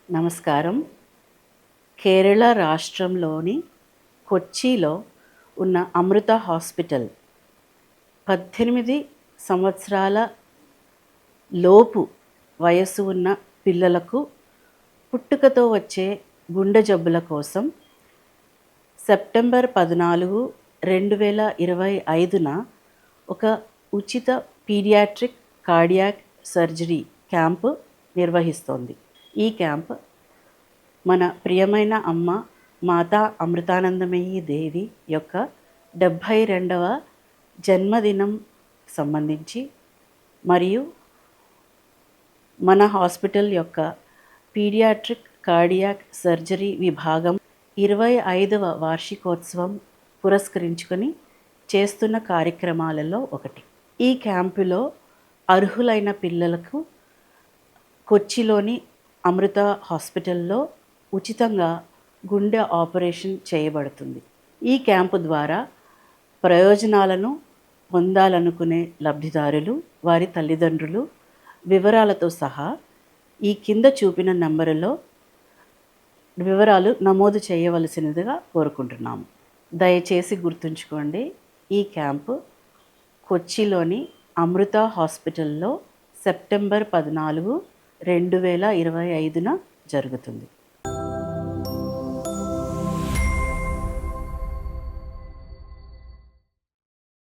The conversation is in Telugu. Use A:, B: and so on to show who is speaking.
A: నమస్కారం. కేరళ రాష్ట్రంలోని కొచ్చిలో ఉన్న అమృత హాస్పిటల్ 18 సంవత్సరాల లోపు వయస్సు ఉన్న పిల్లలకు పుట్టుకతో వచ్చే గుండె జబ్బుల కోసం సెప్టెంబర్ 14, 2025న ఒక ఉచిత పీడియాట్రిక్ కార్డియాక్ సర్జరీ క్యాంపు నిర్వహిస్తోంది. ఈ క్యాంప్ మన ప్రియమైన అమ్మ మాతా అమృతానందమయీ దేవి యొక్క 72వ జన్మదినం సంబంధించి మరియు మన హాస్పిటల్ యొక్క పీడియాట్రిక్ కార్డియాక్ సర్జరీ విభాగం 25వ వార్షికోత్సవం పురస్కరించుకొని చేస్తున్న కార్యక్రమాలలో ఒకటి. ఈ క్యాంపులో అర్హులైన పిల్లలకు కొచ్చిలోని అమృత హాస్పిటల్లో ఉచితంగా గుండె ఆపరేషన్ చేయబడుతుంది. ఈ క్యాంపు ద్వారా ప్రయోజనాలను పొందాలనుకునే లబ్ధిదారులు, వారి తల్లిదండ్రులు వివరాలతో సహా ఈ కింద చూపిన నంబరులో వివరాలు నమోదు చేయవలసినదిగా కోరుకుంటున్నాము. దయచేసి గుర్తుంచుకోండి, ఈ క్యాంపు కొచ్చిలోని అమృత హాస్పిటల్లో సెప్టెంబర్ 14, 2025న జరుగుతుంది.